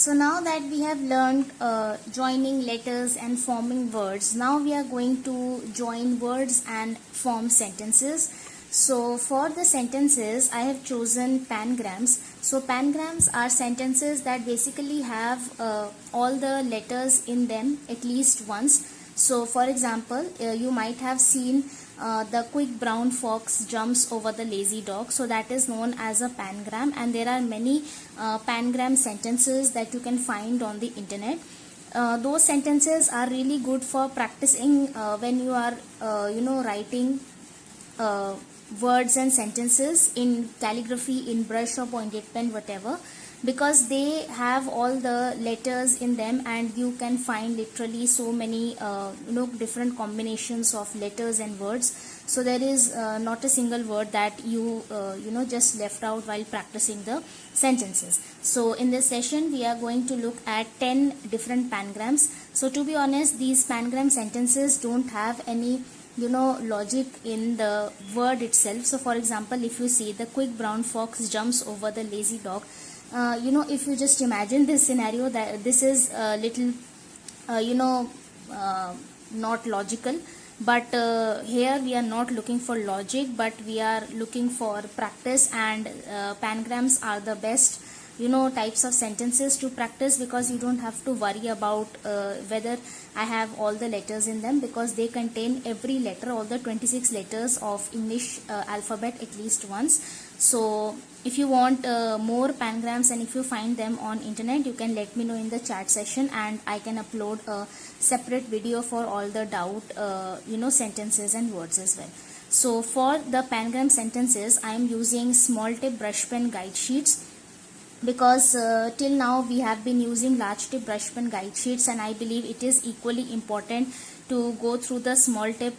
So now that we have learned joining letters and forming words, now we are going to join words and form sentences. So for the sentences, I have chosen pangrams. So pangrams are sentences that basically have all the letters in them at least once. So for example, you might have seen the quick brown fox jumps over the lazy dog. So that is known as a pangram, and there are many pangram sentences that you can find on the internet. Those sentences are really good for practicing when you are writing words and sentences in calligraphy, in brush or pointed pen, whatever, because they have all the letters in them, and you can find literally so many different combinations of letters and words. So there is not a single word that you just left out while practicing the sentences. So in this session we are going to look at 10 different pangrams. So to be honest, these pangram sentences don't have any logic in the word itself. So for example, if you see the quick brown fox jumps over the lazy dog, if you just imagine this scenario, that this is a little not logical, but here we are not looking for logic, but we are looking for practice, and pangrams are the best types of sentences to practice, because you don't have to worry about whether I have all the letters in them, because they contain every letter, all the 26 letters of English alphabet at least once. So if you want more pangrams, and if you find them on internet, you can let me know in the chat session, and I can upload a separate video for all the doubt sentences and words as well. So for the pangram sentences, I am using small tip brush pen guide sheets, because till now we have been using large tip brush pen guide sheets, and I believe it is equally important to go through the small tip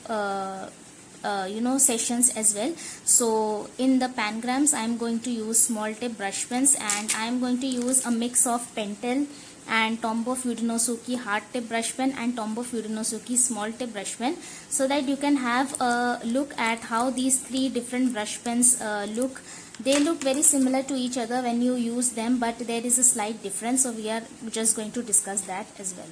sessions as well. So in the pangrams, I am going to use small tip brush pens, and I am going to use a mix of Pentel and Tombow Fudenosuke hard tip brush pen and Tombow Fudenosuke small tip brush pen, so that you can have a look at how these three different brush pens look. They look very similar to each other when you use them, but there is a slight difference, so we are just going to discuss that as well.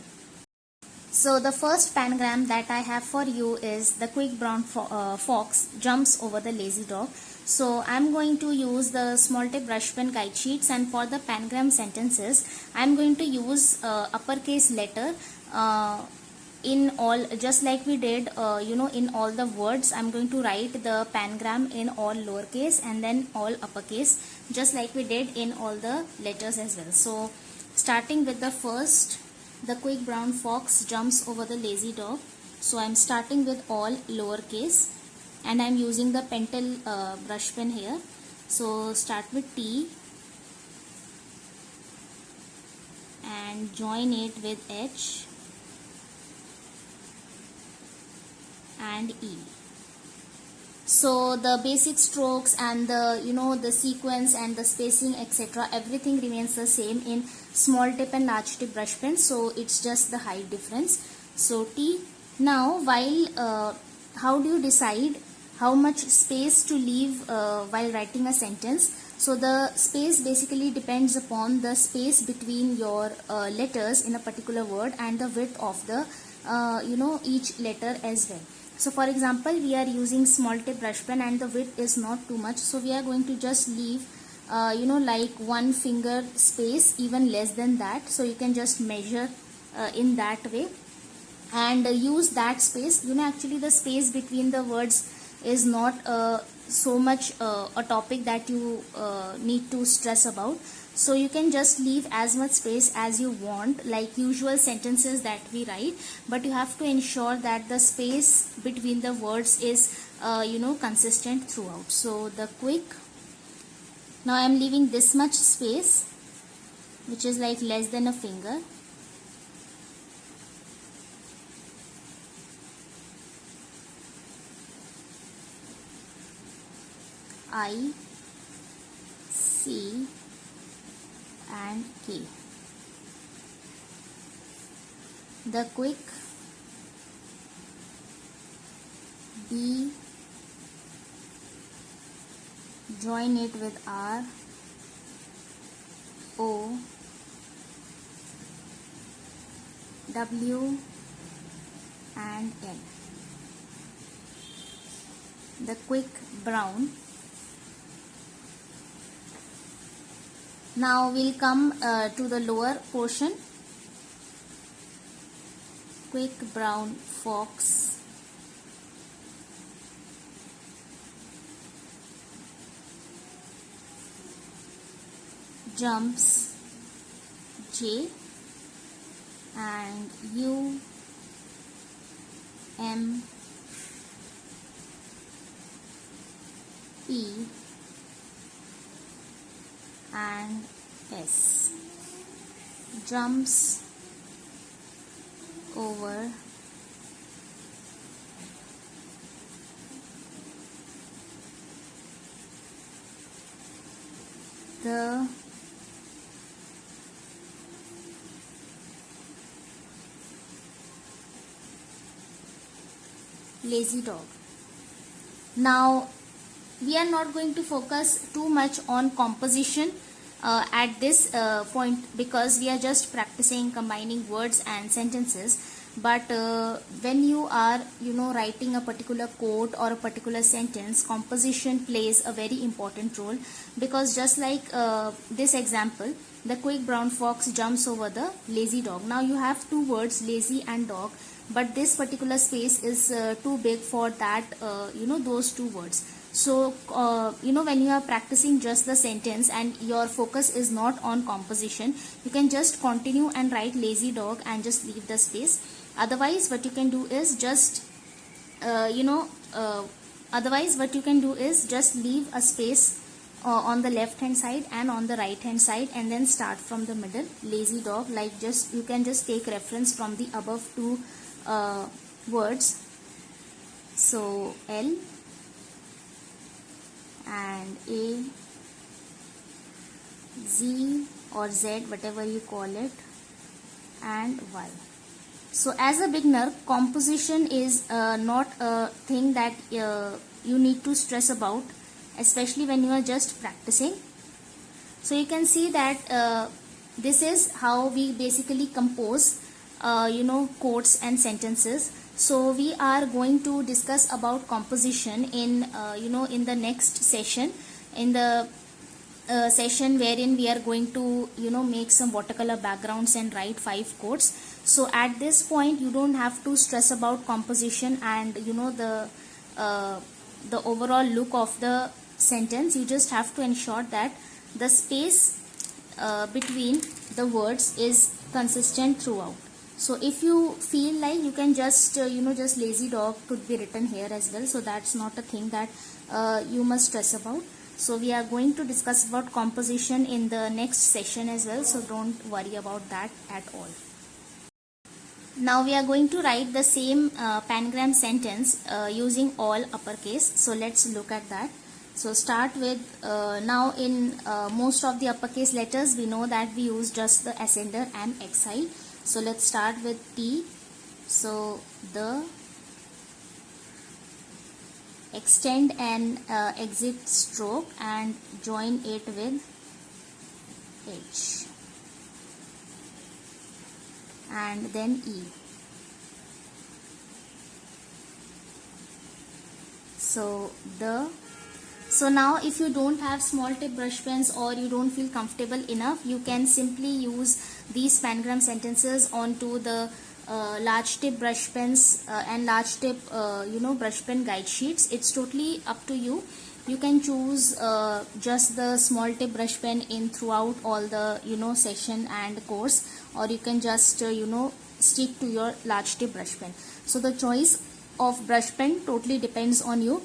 So the first pangram that I have for you is the quick brown fox jumps over the lazy dog. So I'm going to use the small tip brush pen guide sheets, and for the pangram sentences I'm going to use uppercase letter in all, just like we did in all the words. I'm going to write the pangram in all lowercase and then all uppercase, just like we did in all the letters as well. So starting with the first, the quick brown fox jumps over the lazy dog. So I'm starting with all lowercase, and I'm using the Pentel brush pen here. So start with T and join it with H and E. So the basic strokes and the the sequence and the spacing, etc., everything remains the same in small tip and large tip brush pens. So it's just the height difference. So T. Now while how do you decide how much space to leave while writing a sentence? So the space basically depends upon the space between your letters in a particular word and the width of the each letter as well. So for example, we are using small tip brush pen and the width is not too much, so we are going to just leave like 1 finger space, even less than that. So you can just measure in that way and use that space. Actually the space between the words is not so much a topic that you need to stress about. So you can just leave as much space as you want, like usual sentences that we write, but you have to ensure that the space between the words is consistent throughout. So the quick, now I am leaving this much space, which is like less than a finger. I, C and K. The quick, B, join it with R, O W and L. The quick brown. Now we'll come to the lower portion. Quick brown fox. Jumps J and U M P and S. Jumps over the lazy dog. Now we are not going to focus too much on composition at this point, because we are just practicing combining words and sentences. But when you are writing a particular quote or a particular sentence, composition plays a very important role, because just like this example, the quick brown fox jumps over the lazy dog. Now you have two words, lazy and dog, but this particular space is too big for that those two words. So when you are practicing just the sentence and your focus is not on composition, you can just continue and write lazy dog and just leave the space. Otherwise what you can do is just leave a space on the left hand side and on the right hand side, and then start from the middle. Lazy dog, like just you can just take reference from the above two words. So L and A, Z or Z, whatever you call it, and Y. So as a beginner, composition is not a thing that you need to stress about, especially when you are just practicing. So you can see that this is how we basically compose quotes and sentences. So we are going to discuss about composition in in the next session, in the session wherein we are going to make some watercolor backgrounds and write 5 quotes. So at this point you don't have to stress about composition and the overall look of the sentence. You just have to ensure that the space between the words is consistent throughout. So if you feel like, you can just just lazy dog could be written here as well. So that's not a thing that you must stress about. So we are going to discuss about composition in the next session as well. So don't worry about that at all. Now we are going to write the same pangram sentence using all uppercase. So let's look at that. So start with, now in most of the uppercase letters we know that we use just the ascender and exile. So let's start with T. So the, extend and exit stroke and join it with H, and then E. So the, so now if you don't have small tip brush pens or you don't feel comfortable enough, you can simply use these pangram sentences onto the large tip brush pens and large tip brush pen guide sheets. It's totally up to you. You can choose just the small tip brush pen in throughout all the session and course, or you can just stick to your large tip brush pen. So the choice of brush pen totally depends on you.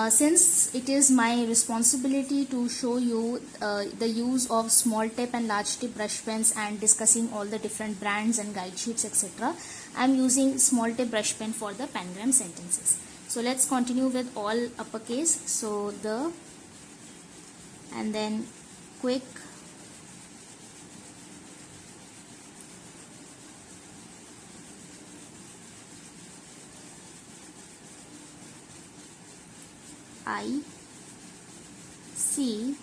Since it is my responsibility to show you the use of small tip and large tip brush pens and discussing all the different brands and guide sheets, etc., I am using small tip brush pen for the pangram sentences. So let's continue with all uppercase. So the, and then quick, I, C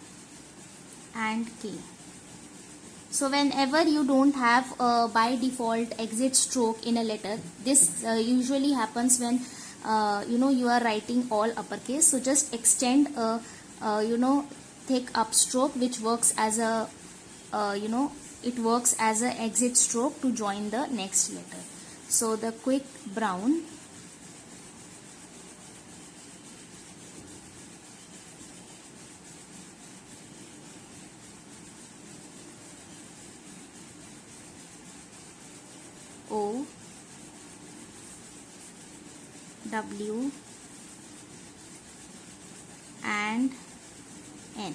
and K. So whenever you don't have a by default exit stroke in a letter, this usually happens when you are writing all uppercase. So just extend a thick upstroke, which works as a it works as a exit stroke to join the next letter. So the quick brown O W and N.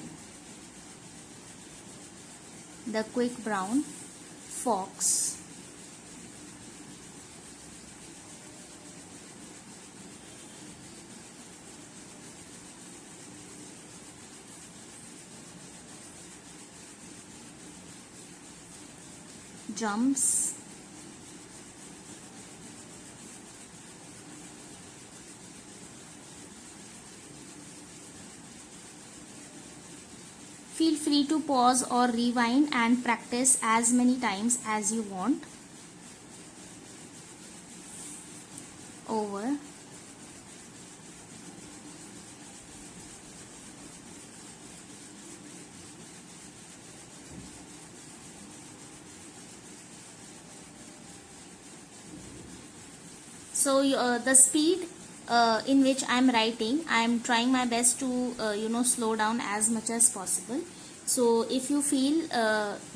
The quick brown fox. Jumps. Feel free to pause or rewind and practice as many times as you want. Over. So the speed in which I am writing, I am trying my best to slow down as much as possible. So if you feel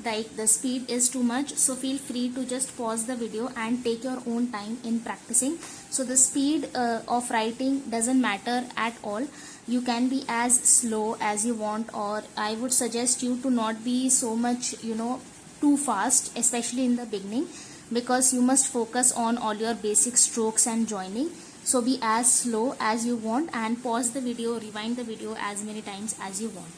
like the speed is too much, so feel free to just pause the video and take your own time in practicing. So the speed of writing doesn't matter at all. You can be as slow as you want, or I would suggest you to not be so much too fast, especially in the beginning, because you must focus on all your basic strokes and joining. So be as slow as you want and pause the video, rewind the video as many times as you want.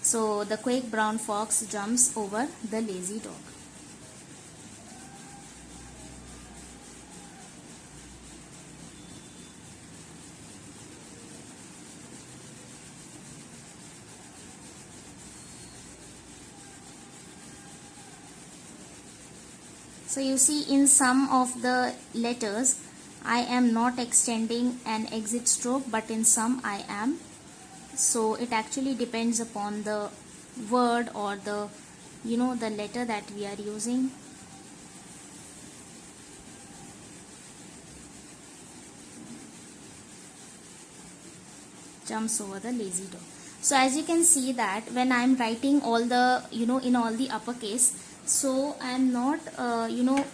So the quick brown fox jumps over the lazy dog. So you see, in some of the letters I am not extending an exit stroke, but in some I am. So it actually depends upon the word or the the letter that we are using. Jumps over the lazy dog. So as you can see that when I am writing all the in all the uppercase, so I am not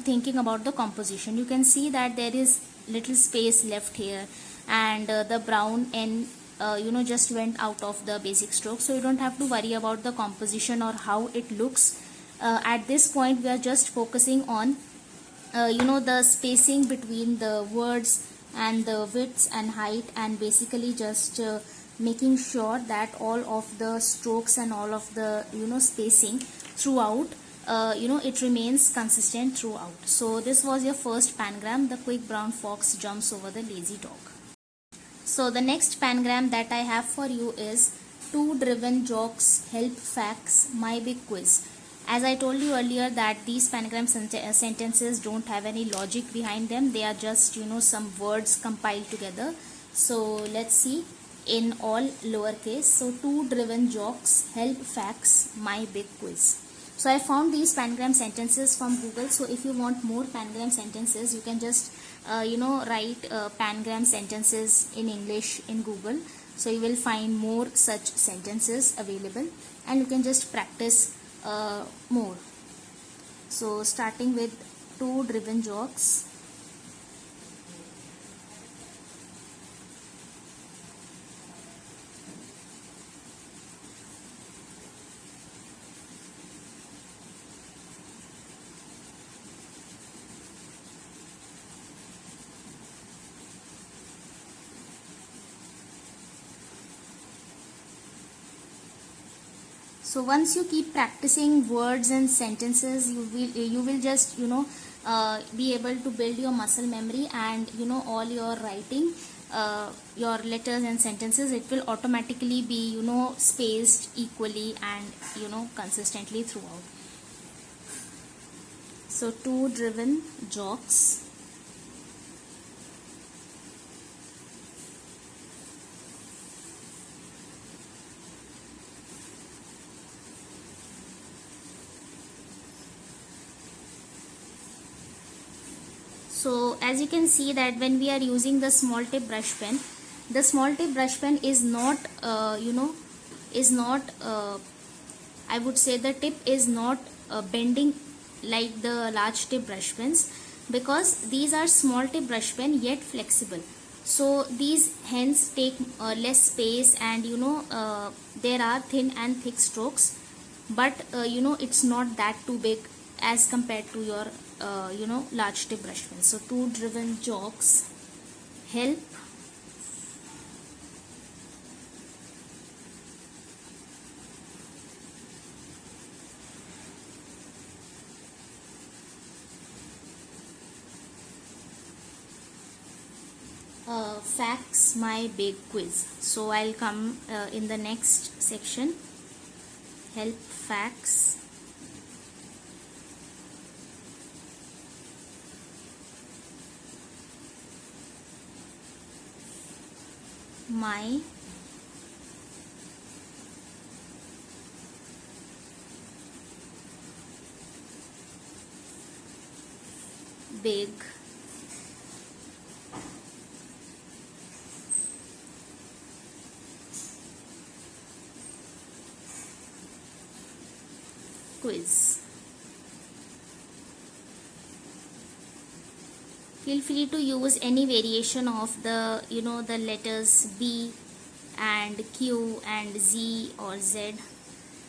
thinking about the composition. You can see that there is little space left here, and the brown N just went out of the basic stroke. So you don't have to worry about the composition or how it looks. At this point we are just focusing on the spacing between the words and the widths and height, and basically just making sure that all of the strokes and all of the spacing throughout it remains consistent throughout. So this was your first pangram, the quick brown fox jumps over the lazy dog. So the next pangram that I have for you is two driven jocks help facts my big quiz. As I told you earlier that these pangram sentences don't have any logic behind them. They are just some words compiled together. So let's see, in all lowercase. So two driven jocks help facts my big quiz. So I found these pangram sentences from Google. So if you want more pangram sentences, you can just write pangram sentences in English in Google. So you will find more such sentences available, and you can just practice more. So starting with two driven jocks. So once you keep practicing words and sentences, you will just be able to build your muscle memory, and all your writing, your letters and sentences, it will automatically be spaced equally and consistently throughout. So 2 driven jocks. So as you can see that when we are using the small tip brush pen, the small tip brush pen is not I would say the tip is not bending like the large tip brush pens, because these are small tip brush pen yet flexible. So these hence take less space, and there are thin and thick strokes, but it's not that too big as compared to your large tip brush pen. So 2 driven jocks help facts my big quiz. So I'll come in the next section. Help facts my big quiz. Feel free to use any variation of the the letters B and Q and Z or Z.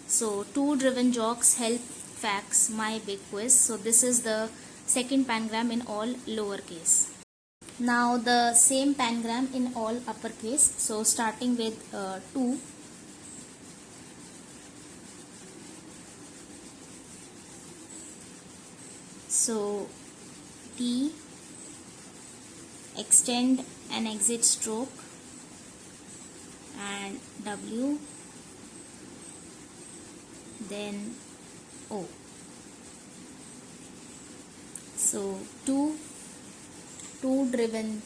So 2 driven jocks help facts my big quiz. So this is the second pangram in all lowercase. Now the same pangram in all uppercase. So starting with 2. So T, extend and exit stroke, and W, then O. So two driven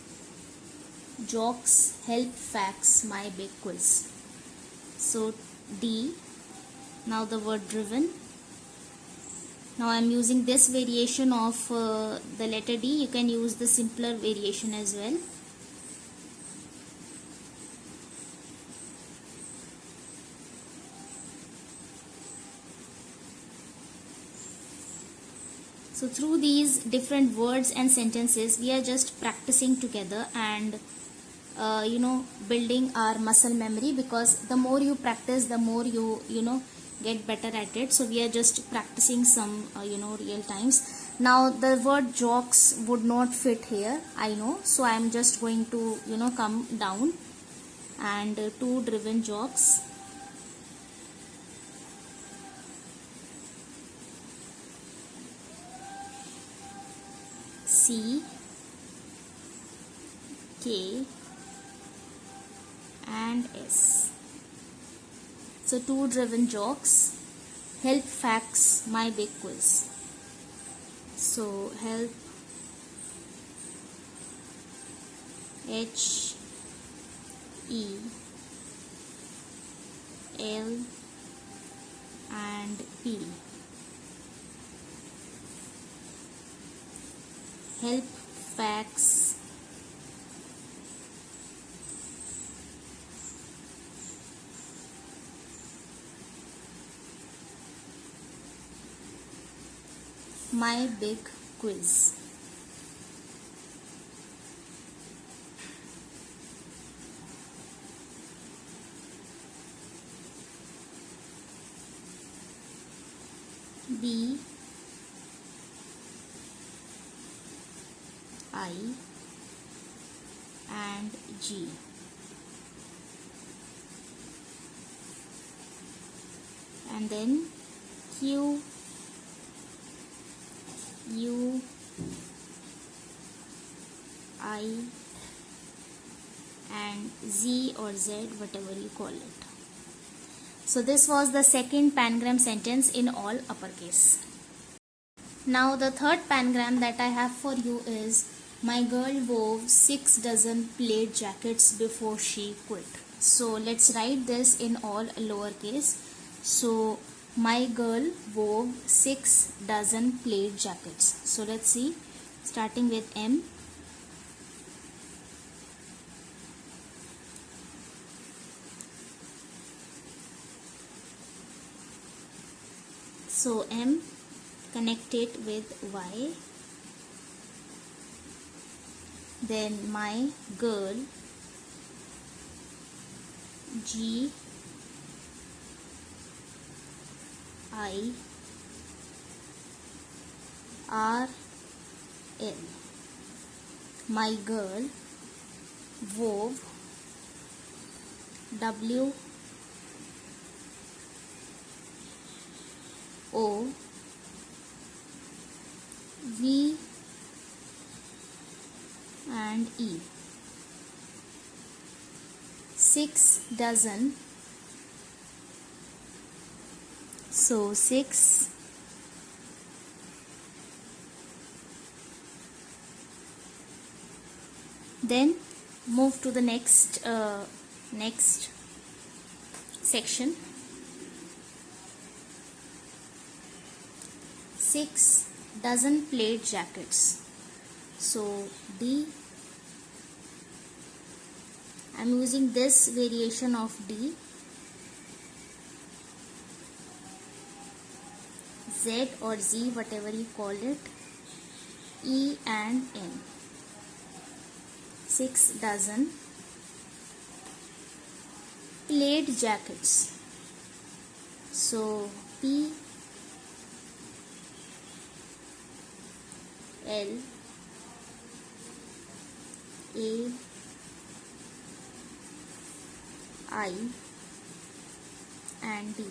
jocks help facts my big quiz. So D, now the word driven. Now I am using this variation of the letter D. You can use the simpler variation as well. So through these different words and sentences, we are just practicing together and building our muscle memory, because the more you practice, the more you get better at it. So we are just practicing some real times. Now the word jocks would not fit here, I know, so I am just going to come down, and 2 driven jocks. C, K and S. So 2 driven jocks help facts my big quiz. So help H, E, L and P. Help facts my big quiz. B, I and G. And then Q, U, I and Z or Z, whatever you call it. So this was the second pangram sentence in all uppercase. Now the third pangram that I have for you is, my girl wove 6 dozen plaid jackets before she quit. So let's write this in all lowercase. So my girl wove 6 dozen plaid jackets. So let's see, starting with M. So M, connect it with Y. Then my girl, G I R L. My girl wove, W O V and E. 6 dozen. So 6 then move to the next section. 6 dozen plaid jackets. So D, I am using this variation of D. Z or Z, whatever you call it. E and N. 6 dozen plaid jackets. So P L A I and D.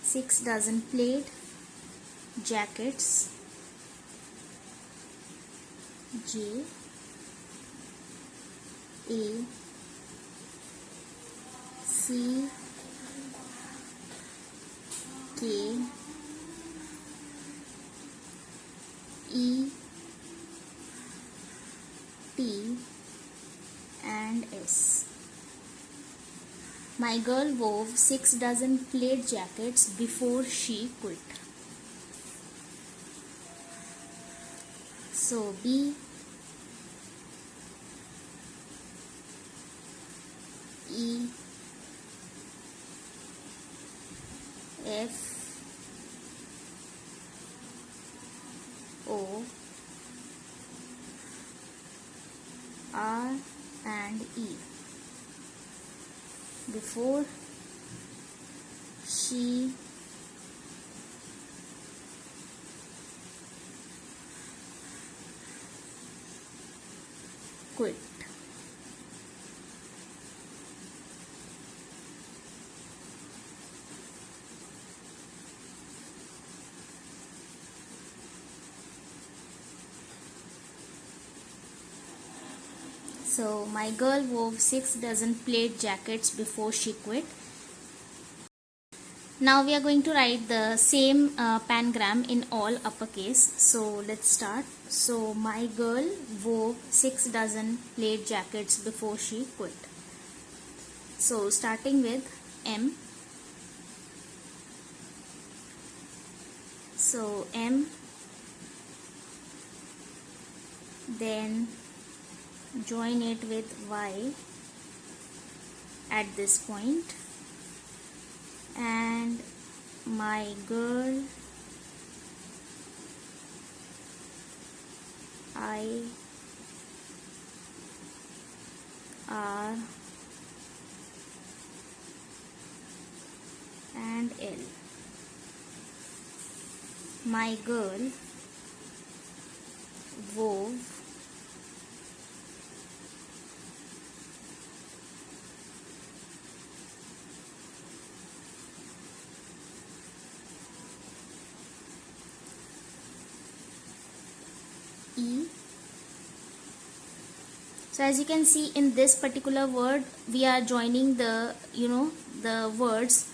6 dozen plaid jackets. J A C K E T and S. My girl wove 6 dozen plaid jackets before she quit. So B E F O R and E. Before she quit. So my girl wove 6 dozen plaid jackets before she quit. Now we are going to write the same pangram in all uppercase. So let's start. So my girl wove 6 dozen plaid jackets before she quit. So starting with M. So M, then join it with Y at this point, and my girl, I R and L. My girl wove E. So as you can see, in this particular word we are joining the the words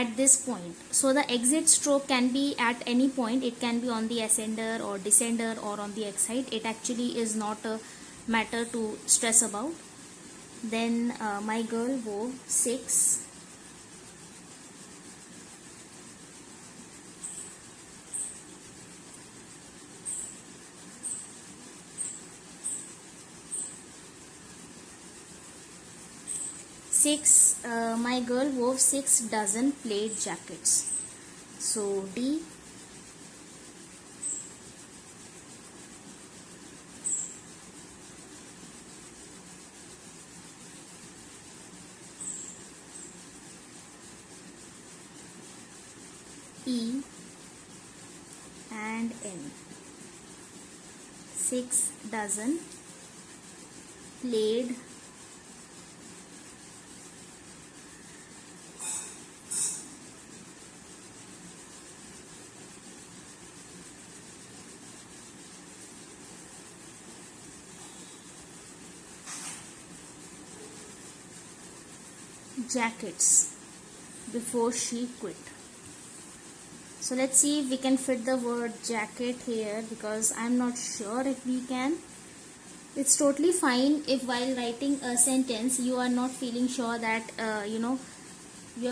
at this point. So the exit stroke can be at any point. It can be on the ascender or descender or on the excite. It actually is not a matter to stress about. Then my girl wove 6 my girl wove 6 dozen plaid jackets. So D. E and N. 6 dozen plaid jackets before she quit. So let's see if we can fit the word jacket here, because I'm not sure if we can. It's totally fine if while writing a sentence you are not feeling sure that you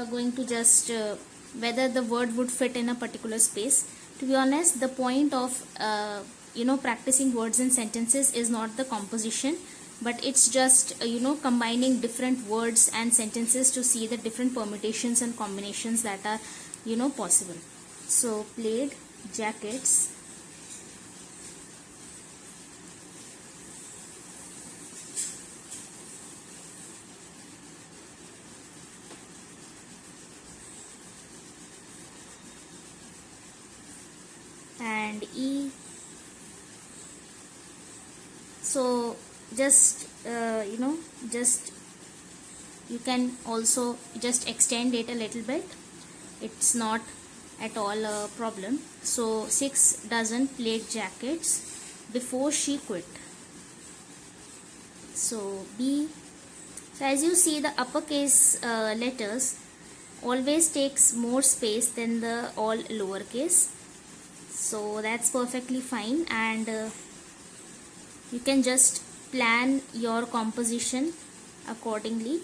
are going to just whether the word would fit in a particular space. To be honest, the point of practicing words and sentences is not the composition, but it's just combining different words and sentences to see the different permutations and combinations that are possible. So plaid jackets and E. So just just you can also just extend it a little bit. It's not at all a problem. So 6 dozen plaid jackets before she quit. So B. So as you see, the uppercase letters always takes more space than the all lowercase. So that's perfectly fine, and you can just plan your composition accordingly.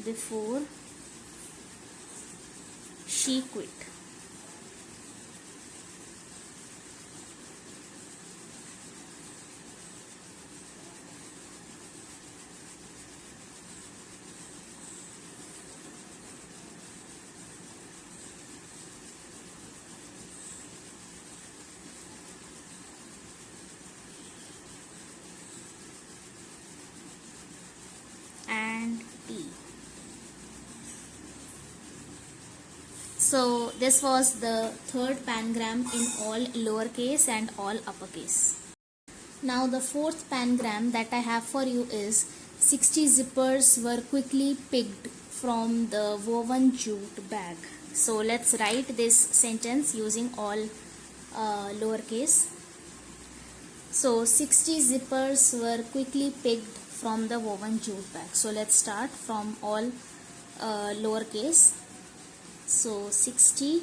Before she quit. And T. So this was the third pangram in all lowercase and all uppercase. Now the fourth pangram that I have for you is 60 zippers were quickly picked from the woven jute bag. So let's write this sentence using all lowercase. So 60 zippers were quickly picked from the woven jute bag. So let's start from all lowercase. So 60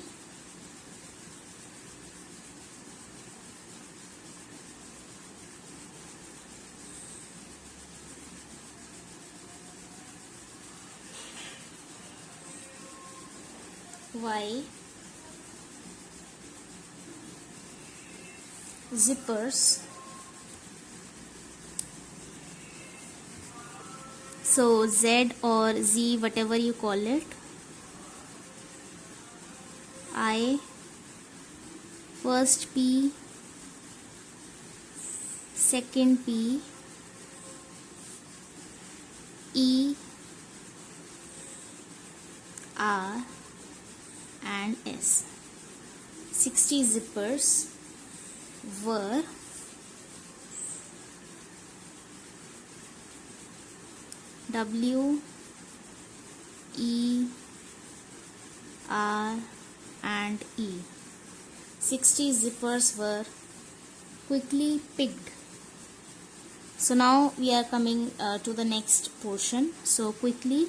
Y zippers. So Z or Z, whatever you call it. I, first P, second P, E, R and S. 60 zippers were W, E, R and E. 60 zippers were quickly picked So now we are coming to the next portion. So quickly,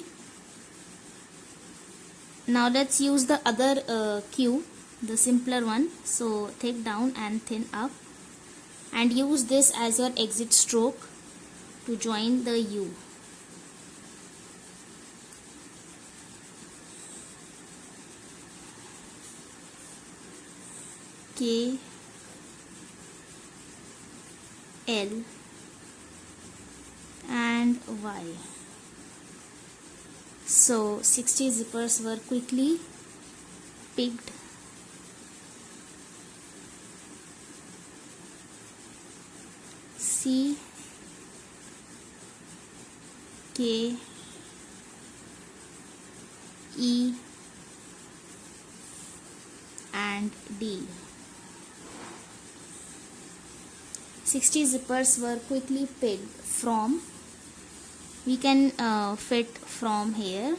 now let's use the other cue, the simpler one. So thick down and thin up, and use this as your exit stroke to join the U. K, L and Y. So 60 zippers were quickly picked. C, K, E and D. 60 zippers were quickly picked from, we can fit from here,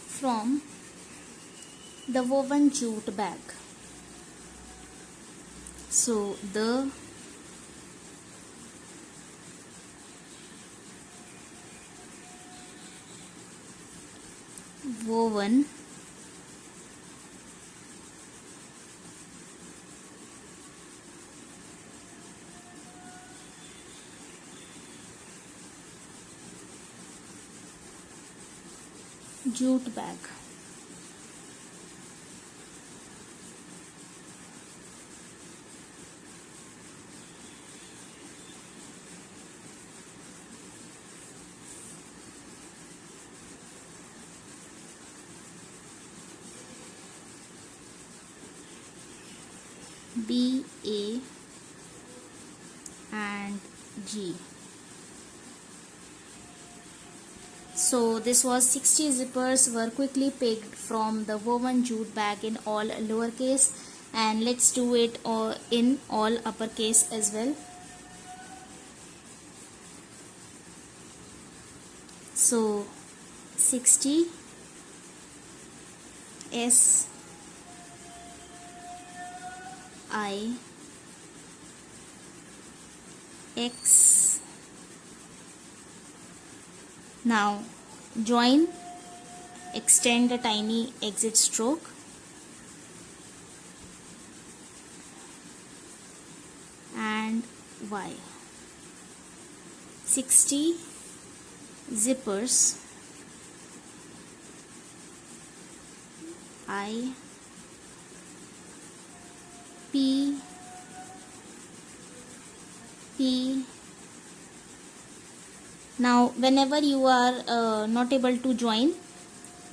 from the woven jute bag. So the woven jute bag. B, A and G. So this was 60 zippers were quickly picked from the woven jute bag in all lowercase, and let's do it in all uppercase as well. So 60 S I X. Now join, extend the tiny exit stroke, and Y. 60 zippers I P P. Now whenever you are not able to join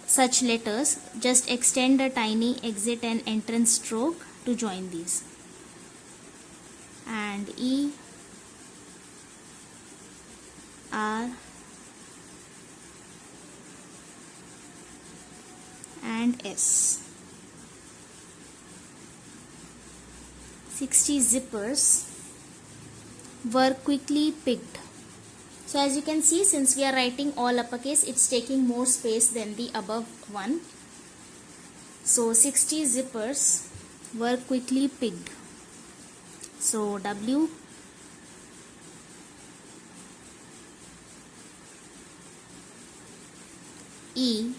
such letters, just extend a tiny exit and entrance stroke to join these. And E, R and S. 60 zippers were quickly picked. So as you can see, since we are writing all uppercase, it's taking more space than the above one. So 60 zippers were quickly picked. So W, E,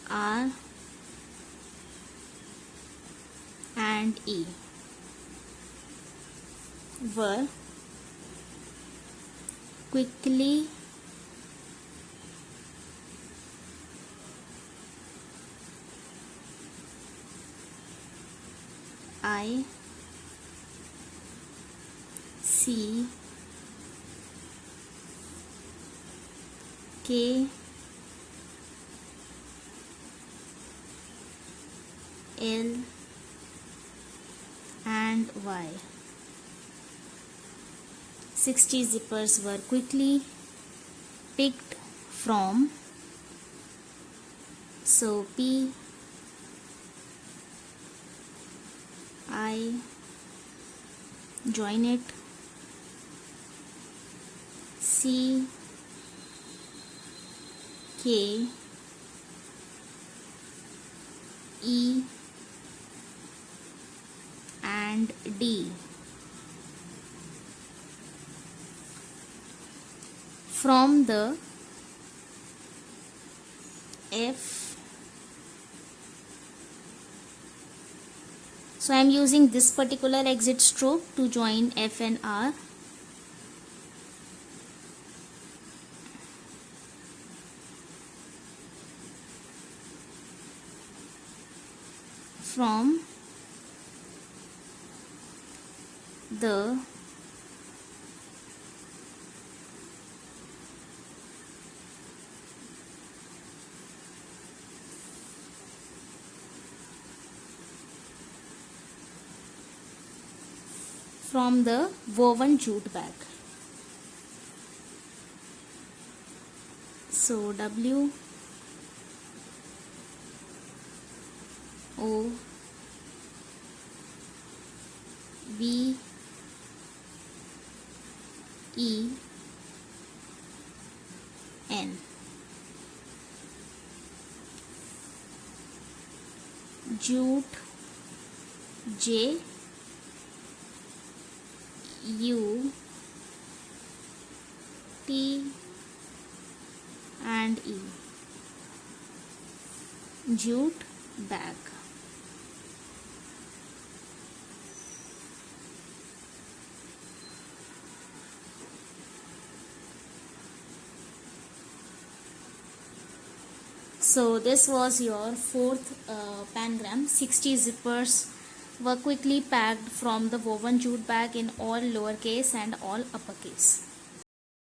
R and E were quickly I C K L and Y. 60 zippers were quickly picked from, so P, I, join it, C, K, E and D. From the F, so I am using this particular exit stroke to join F and R. From the woven jute bag. So W O V E N, jute, J U T and E, jute bag. So this was your fourth pangram. 60 zippers were quickly packed from the woven jute bag in all lowercase and all uppercase.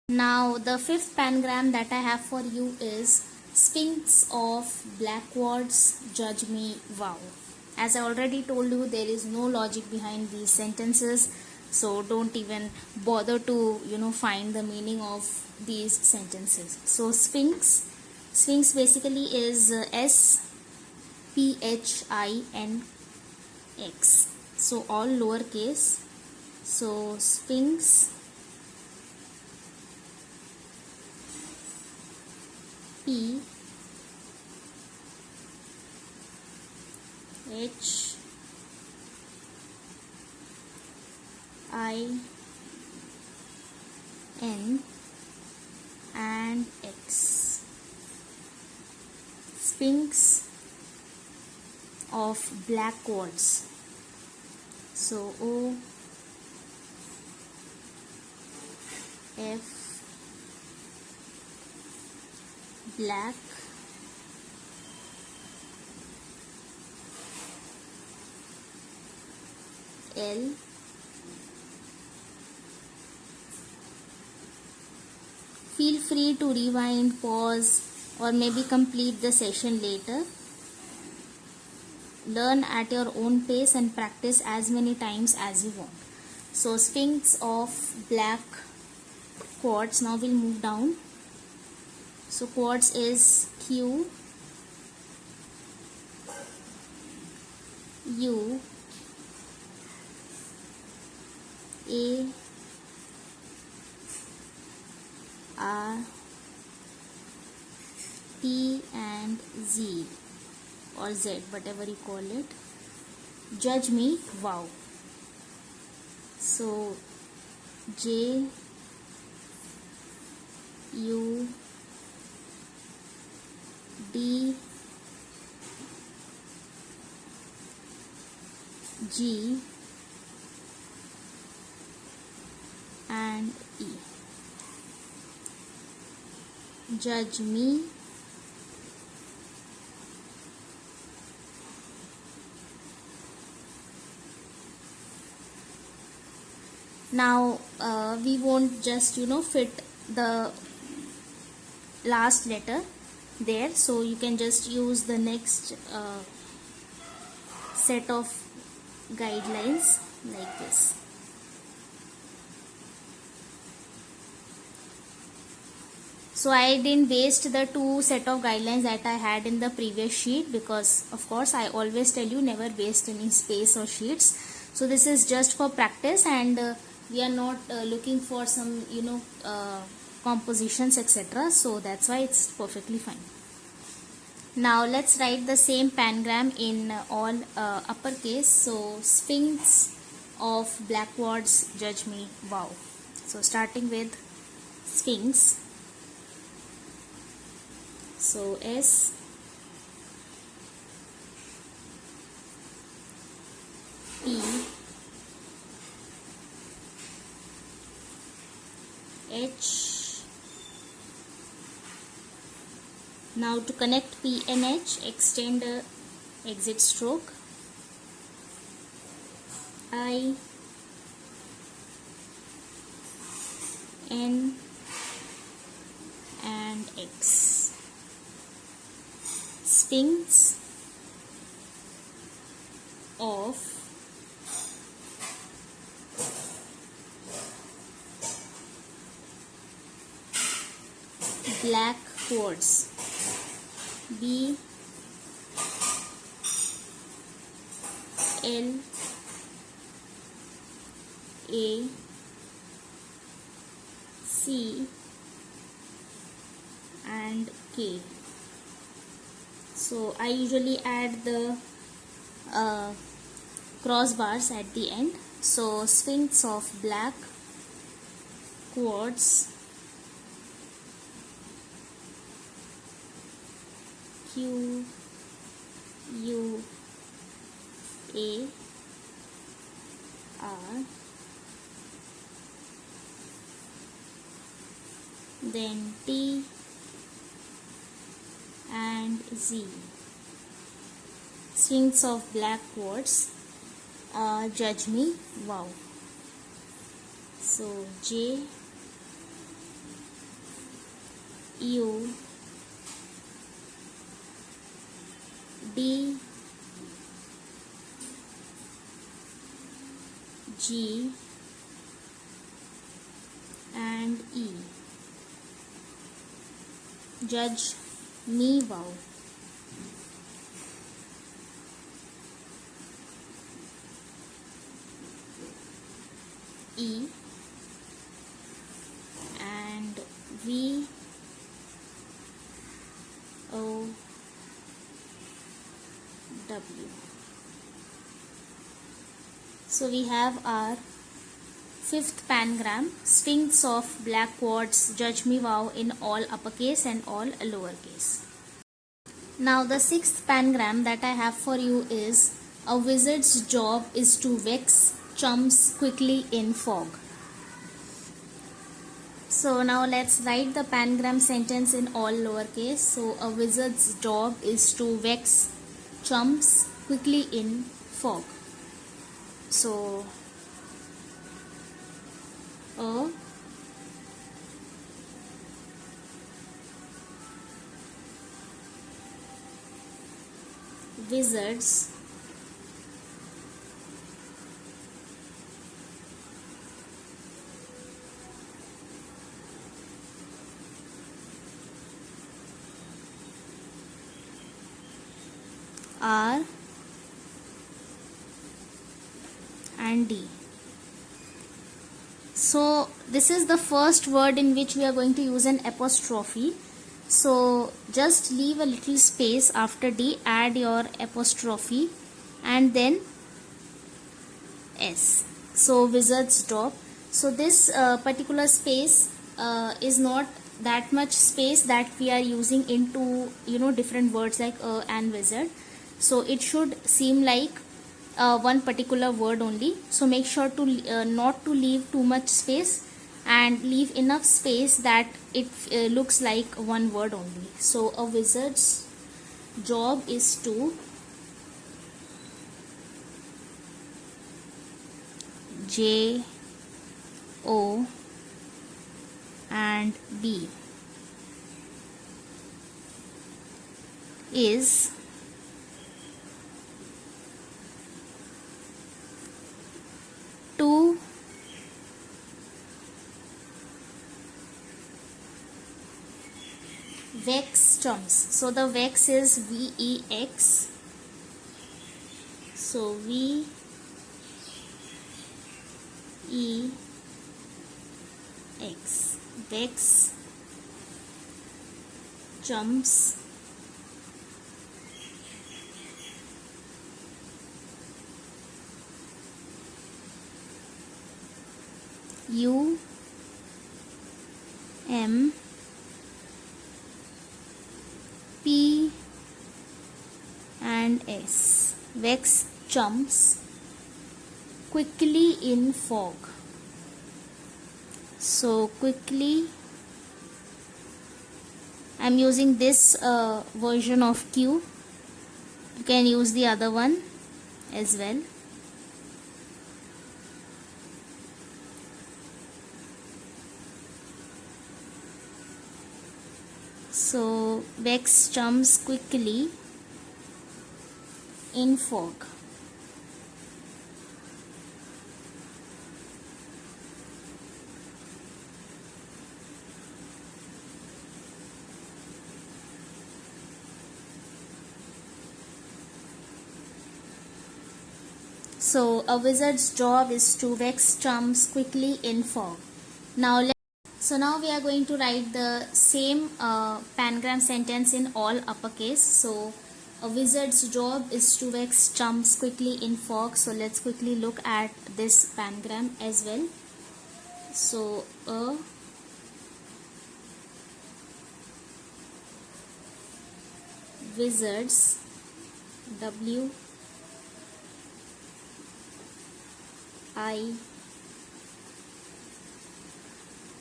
Now the fifth pangram that I have for you is Sphinx of black quartz, judge me, wow. As I already told you, there is no logic behind these sentences, so don't even bother to find the meaning of these sentences. So Sphinx basically is SPHINX, so all lowercase. So Sphinx, P H I N and X, Sphinx of black quartz. So O F black L feel free to rewind, pause, or maybe complete the session later. Learn at your own pace and practice as many times as you want. So Sphinx of black quartz. Now we'll move down. So quartz is Q U A R T and Z or Z, whatever you call it. Judge me, wow. So J U D G and E. Judge me, now we won't just fit the last letter there, so you can just use the next set of guidelines like this. So I didn't waste the two set of guidelines that I had in the previous sheet, because of course I always tell you never waste any space or sheets. So this is just for practice, and we are not looking for some compositions, etc. So that's why it's perfectly fine. Now let's write the same pangram in all uppercase. So Sphinx of Blackwards, judge me, wow. So starting with Sphinx. So S P H. Now to connect P and H, extend the exit stroke. I N and X. Sphinx of black quartz. B L A C and K. So I usually add the crossbars at the end. So Sphinx of black quartz, Q U A R, then T and Z. Sphinx of black quartz, judge me, wow. So J U D G and E, judge me, wow. E and V O W. So we have our fifth pangram, Sphinx of black quartz, judge me, wow, in all uppercase and all lowercase. Now the sixth pangram that I have for you is, a wizard's job is to vex chumps quickly in fog. So now let's write the pangram sentence in all lowercase. So a wizard's job is to vex chumps quickly in fog. So a wizard's R and D. So this is the first word in which we are going to use an apostrophe. So just leave a little space after D, add your apostrophe and then S. So wizard's job. So this particular space is not that much space that we are using into different words like and wizard. So it should seem like one particular word only. So make sure to not to leave too much space and leave enough space that it looks like one word only. So a wizard's job is to J O and B is to vex chumps. So the vex is VEX. So VEX Vex chumps U M P and S. Vex chumps quickly in fog. So quickly, I'm using this version of Q. You can use the other one as well. So Vex jumps quickly in fog. So a wizard's job is to vex chumps quickly in fog. Now we are going to write the same pangram sentence in all uppercase. So a wizard's job is to vex chumps quickly in fog. So let's quickly look at this pangram as well. So a wizard's W I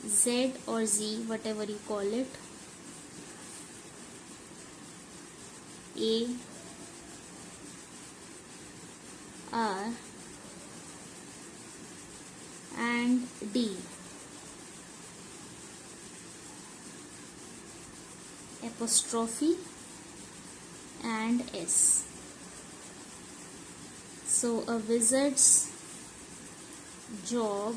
Z or Z, whatever you call it, A R and D, apostrophe and S. So a wizard's job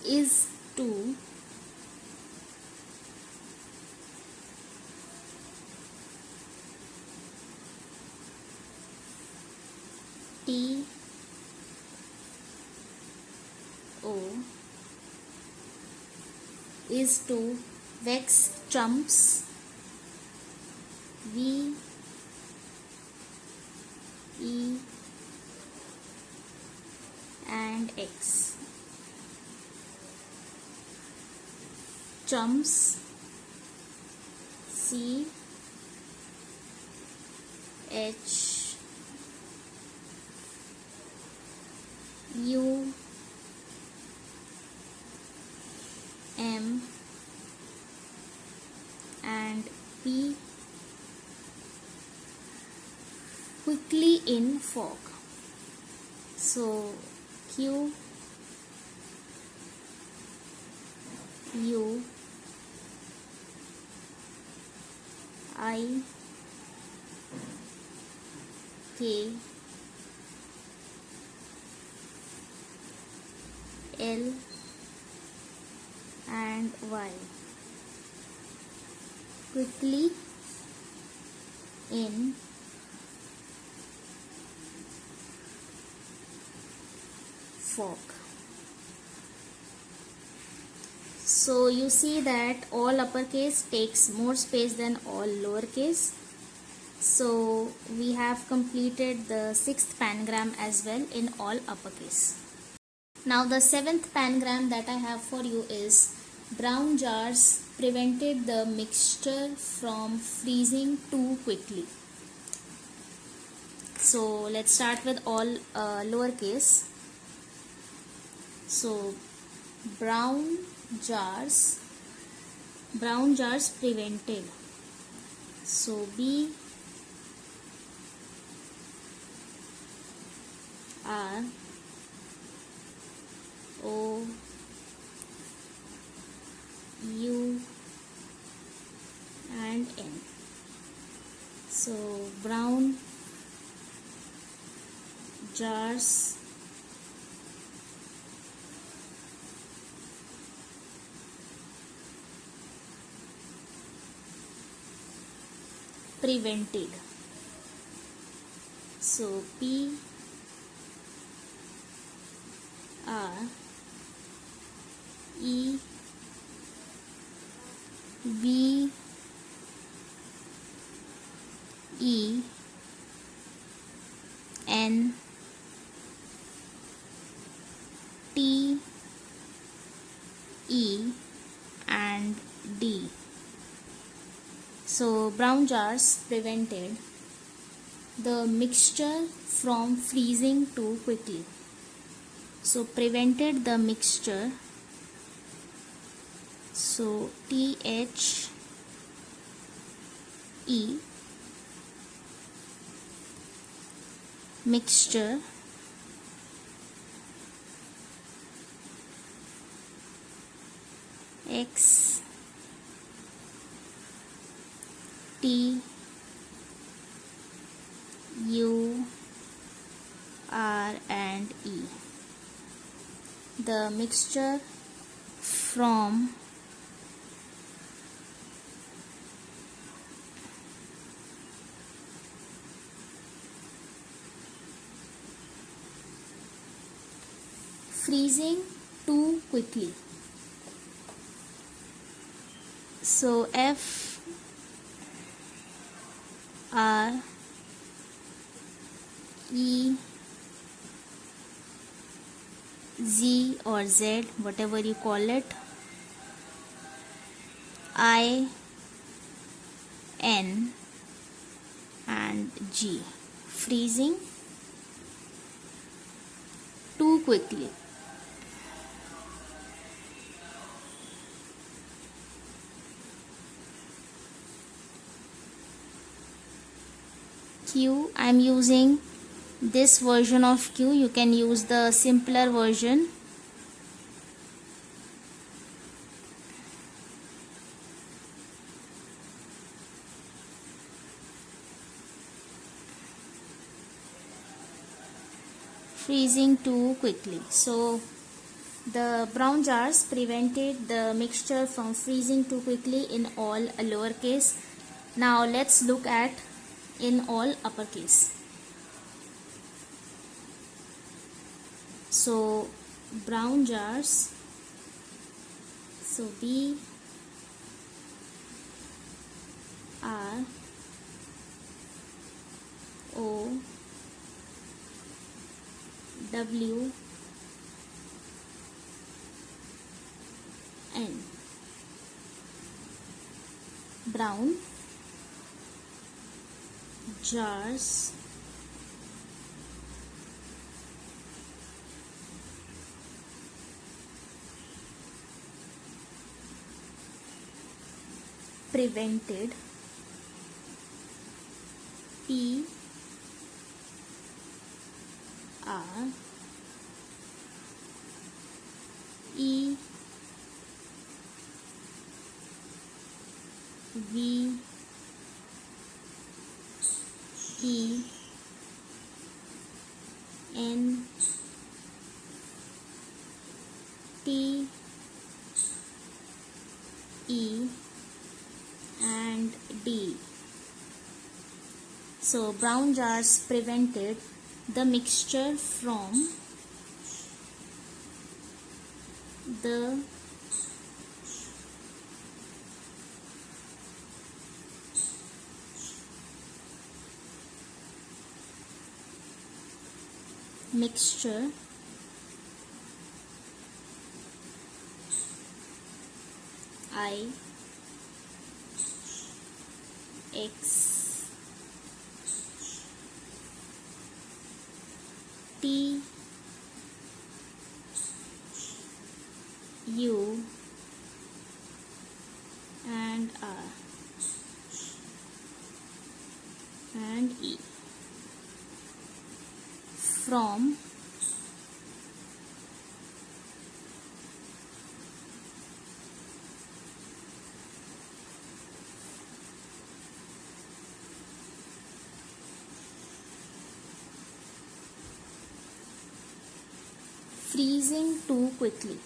is to T O is to vex chumps V E and X. Chumps C H U M and P quickly in fog. So Q U I K L and Y quickly in fog. So you see that all uppercase takes more space than all lowercase. So we have completed the 6th pangram as well in all uppercase. Now the 7th pangram that I have for you is brown jars prevented the mixture from freezing too quickly. So let's start with all lowercase. So brown jars prevented. So B R O U and N. So brown jars prevented. So P R E V E N T E and D. So brown jars prevented the mixture from freezing too quickly. So prevented the mixture. So THE mixture X T U R and E. The mixture from freezing too quickly. So F R E Z or Z, whatever you call it, I N and G. Freezing too quickly. Q, I am using this version of Q. You can use the simpler version. Freezing too quickly. So the brown jars prevented the mixture from freezing too quickly in all lowercase. Now let's look at in all uppercase. So brown jars, so B R O W N, brown jars prevented P R E V E N T E and D. So brown jars prevented the mixture from the mixture I X T U and R and E from freezing too quickly.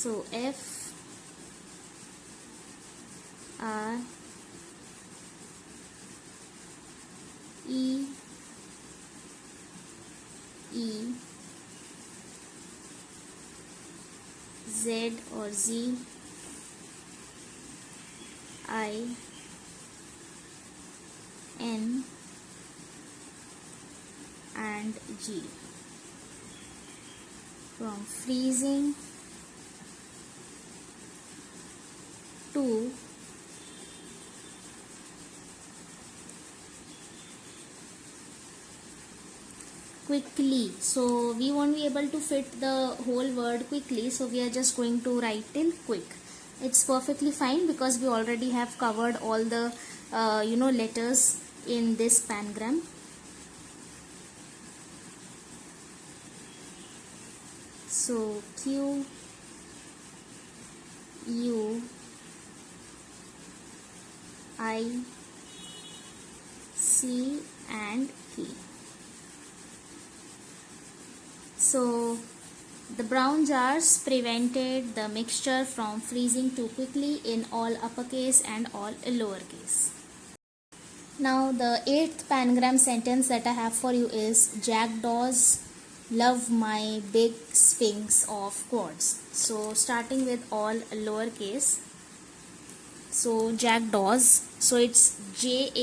So F R E E Z or Z I N and G. From freezing to quickly. So we won't be able to fit the whole word quickly, so we are just going to write till quick. It's perfectly fine because we already have covered all the letters in this pangram. So Q U I C and K. So the brown jars prevented the mixture from freezing too quickly in all uppercase and all lowercase. Now the 8th pangram sentence that I have for you is jackdaws love my big sphinx of quartz. So starting with all lowercase. So jackdaws, so it's Jack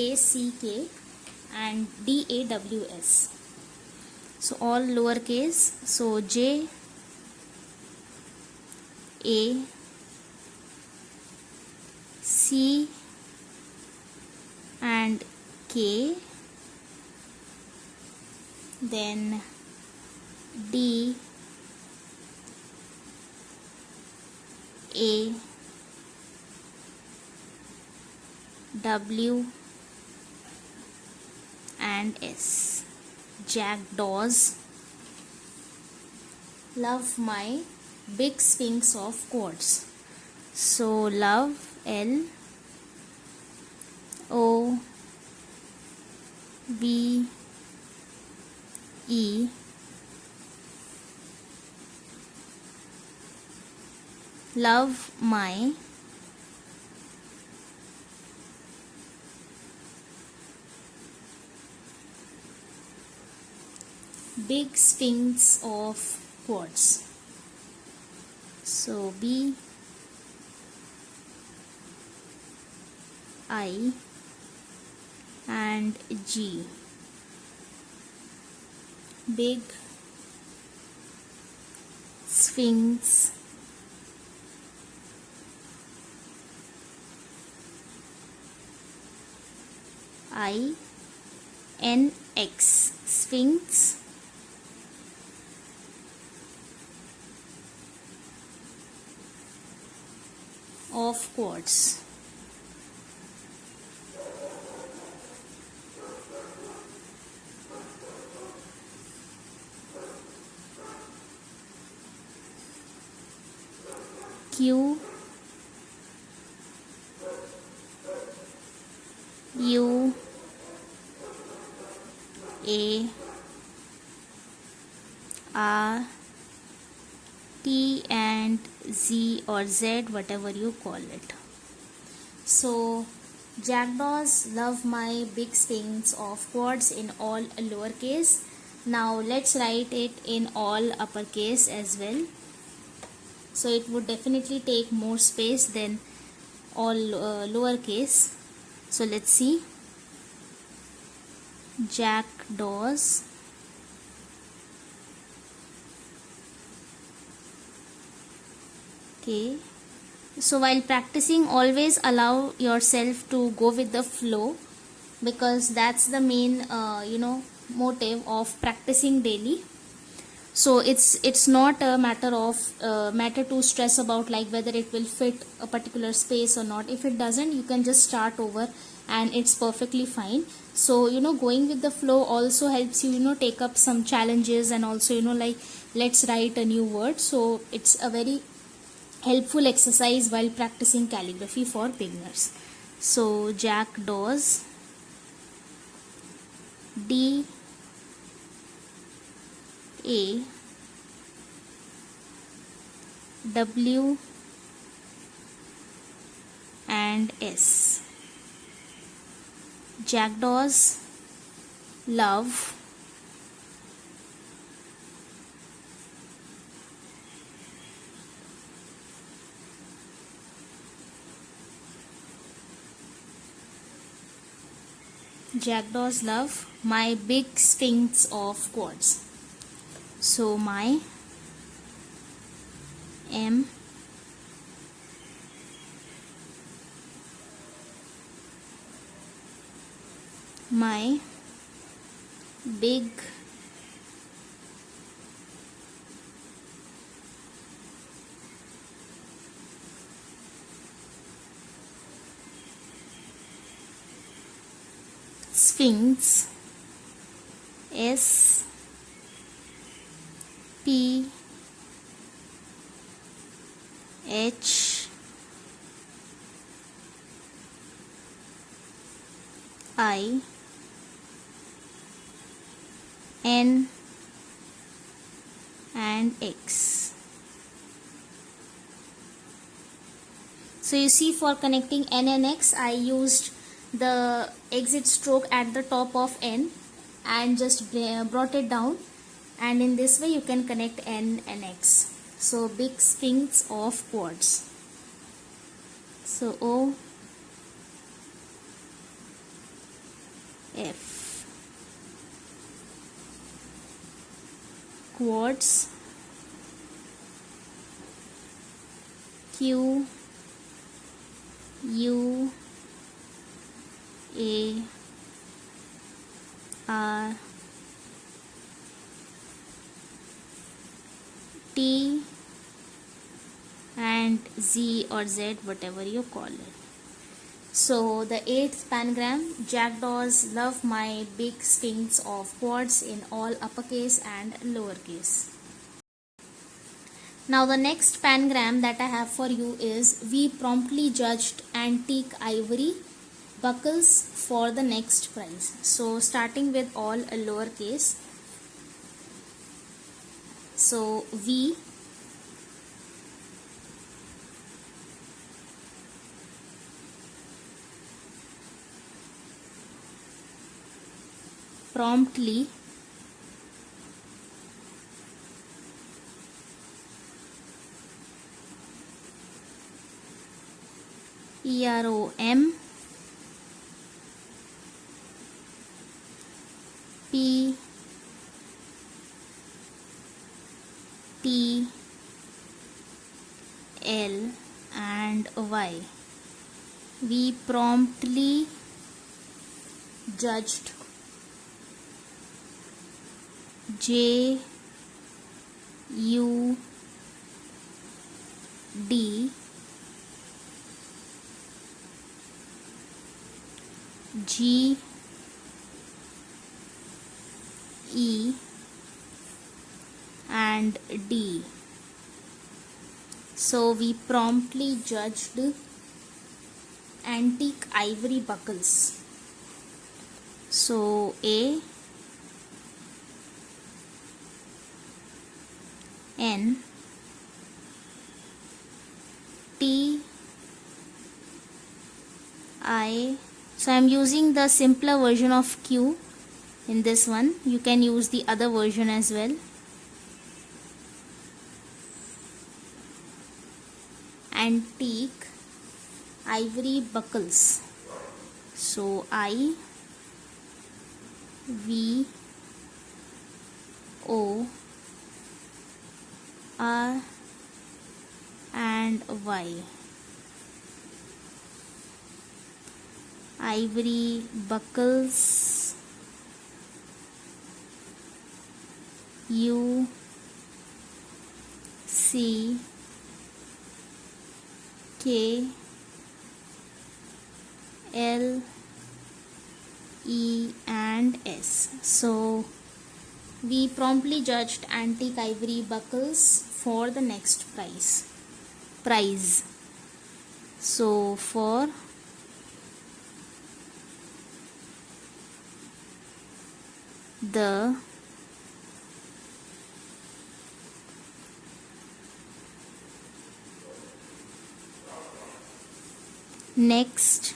and Daws. So all lowercase, so J A C and K, then D A W and S. Jackdaws love my big sphinx of quartz. So love L O V E love my big sphinx of quartz. So B I and G, big sphinx I N X, sphinx of quartz. Q U A R T and Z or Z, whatever you call it. So jackdaws love my big sphinx of quartz in all lowercase. Now let's write it in all uppercase as well. So it would definitely take more space than all lowercase. So let's see. Jackdaws okay. So while practicing, always allow yourself to go with the flow, because that's the main motive of practicing daily. So it's not a matter to stress about like whether it will fit a particular space or not. If it doesn't, you can just start over and it's perfectly fine. So going with the flow also helps you take up some challenges, and also like let's write a new word. So it's a very helpful exercise while practicing calligraphy for beginners. So jackdaws, D A W and S. Jackdaws love my big sphinx of quartz. So my M my big sphinx S P H I N and X. So you see, for connecting N and X, I used the exit stroke at the top of N and just brought it down, and in this way you can connect N and X. So big sphinx of quartz. So O F quartz, Q U A R T and Z or Z, whatever you call it. So the 8th pangram, jackdaws love my big sphinx of quartz, in all uppercase and lowercase. Now the next pangram that I have for you is, we promptly judged antique ivory buckles for the next prize. So starting with all lowercase. So we promptly PROM P T L and Y. We promptly judged J U D G E and D. So we promptly judged antique ivory buckles. So A N T I. So I am using the simpler version of Q in this one. You can use the other version as well. Antique ivory buckles. So I V O R and Y. Ivory buckles. U C K L E and S. So we promptly judged antique ivory buckles for the next prize. So for the next,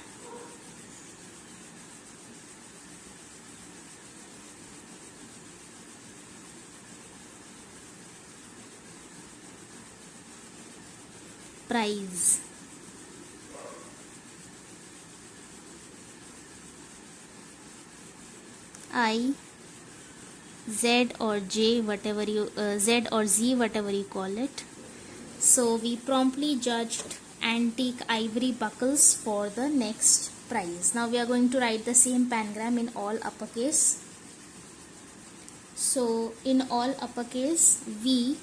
prize, I, Z or J, whatever you Z or Z, whatever you call it. So we promptly judged antique ivory buckles for the next prize. Now we are going to write the same pangram in all uppercase. So in all uppercase, V,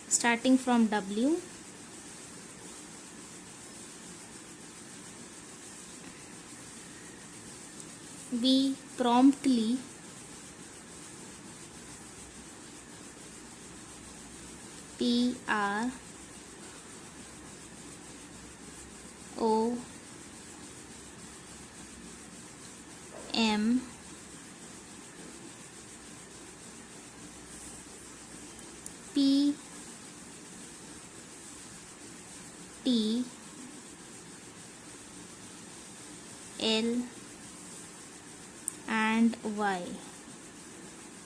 starting from W, we promptly P R O M P T L and Y.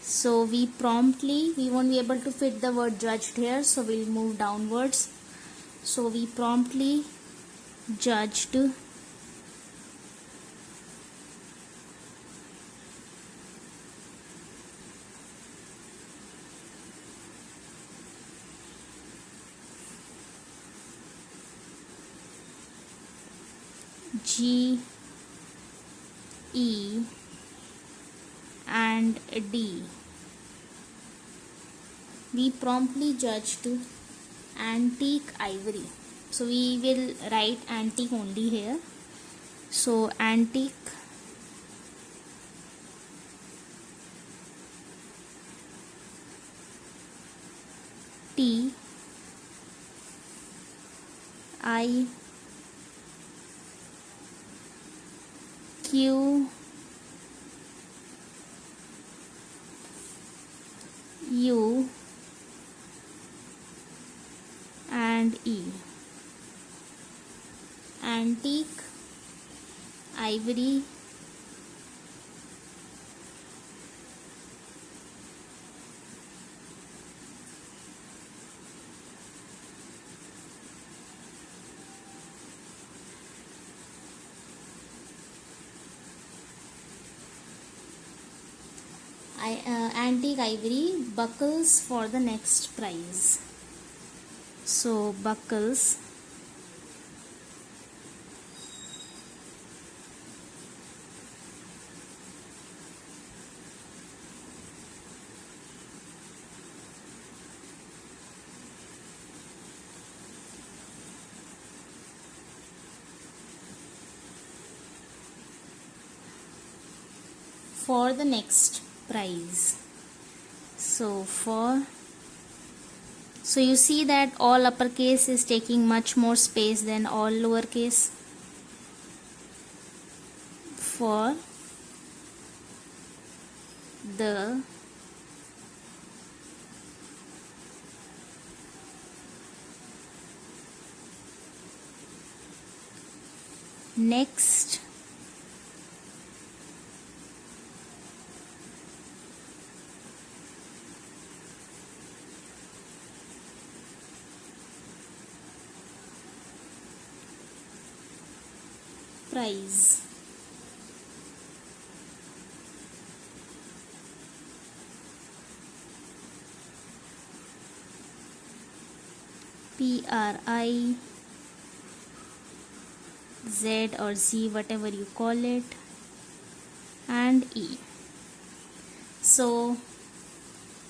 So we won't be able to fit the word judged here, so we'll move downwards. So we promptly judged G, E and D. We promptly judged antique ivory. So we will write antique only here. So antique T I Q U and E. Antique ivory antique ivory buckles for the next prize. So buckles for the next prize. So you see that all uppercase is taking much more space than all lowercase. For the next prize. PRI Z or Z, whatever you call it, and E. So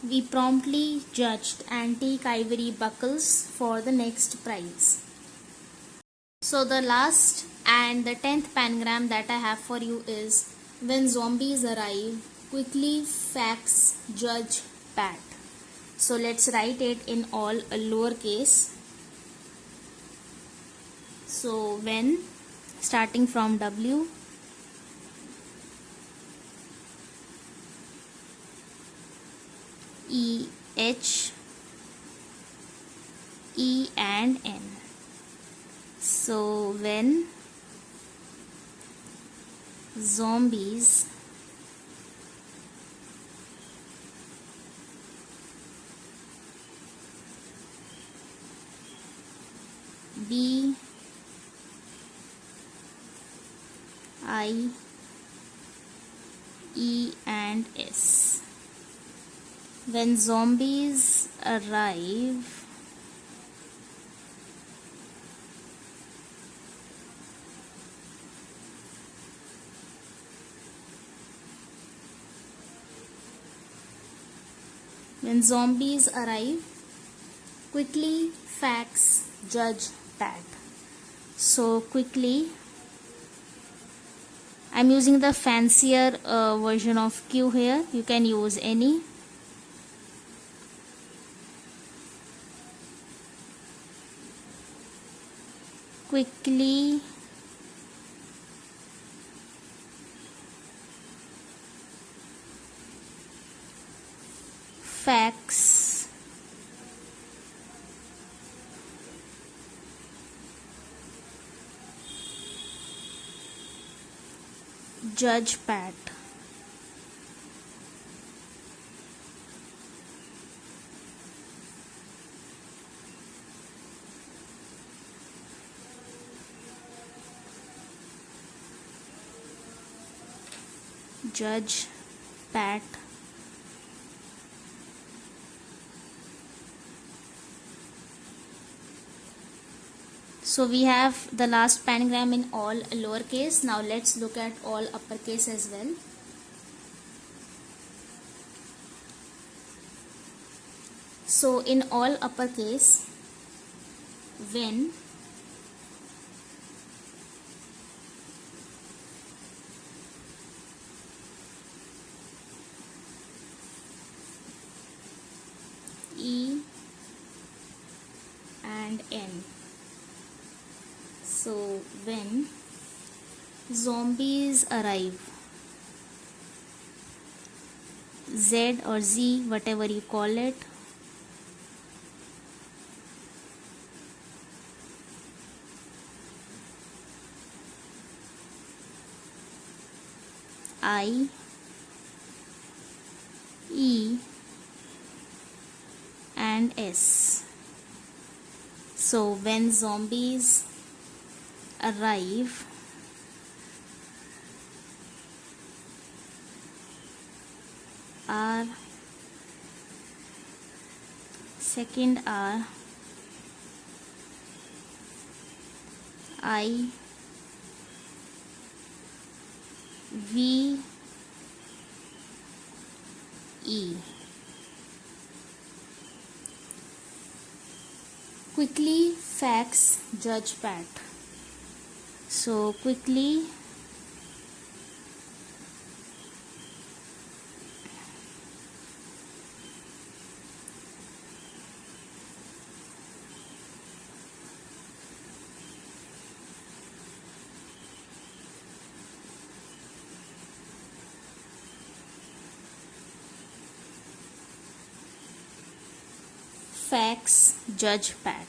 we promptly judged antique ivory buckles for the next prize. So the last and the 10th pangram that I have for you is, when zombies arrive, quickly fax judge Pat. So let's write it in all lowercase. So when, starting from W, E, H, E and N. So when zombies B I E and S. When zombies arrive, quickly fax judge pat. So quickly, I'm using the fancier version of Q here. You can use any. Quickly fax judge pat. Judge pat. So we have the last panagram in all lowercase. Now let's look at all uppercase as well. So in all uppercase, when E and N. So when zombies arrive, Z or Z, whatever you call it, I, E and S. So when zombies arrive, R, second R, I, V, E. Quickly fax judge pat. So quickly fax judge pat.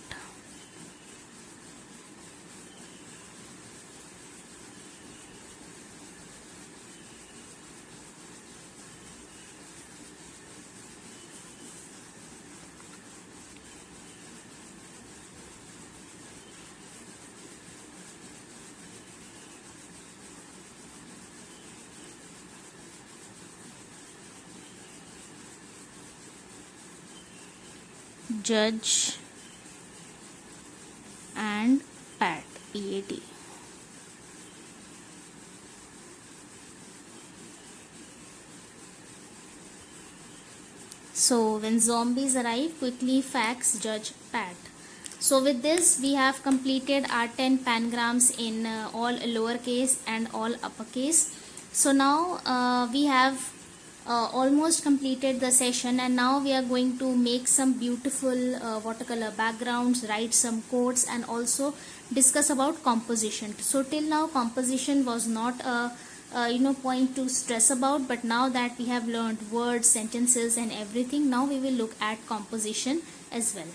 Judge and pat, PAT. So when zombies arrive, quickly fax judge pat. So with this we have completed our 10 pangrams in all lowercase and all uppercase. So now we have almost completed the session, and now we are going to make some beautiful watercolor backgrounds, write some quotes, and also discuss about composition. So till now composition was not a point to stress about, but now that we have learned words, sentences and everything, now we will look at composition as well.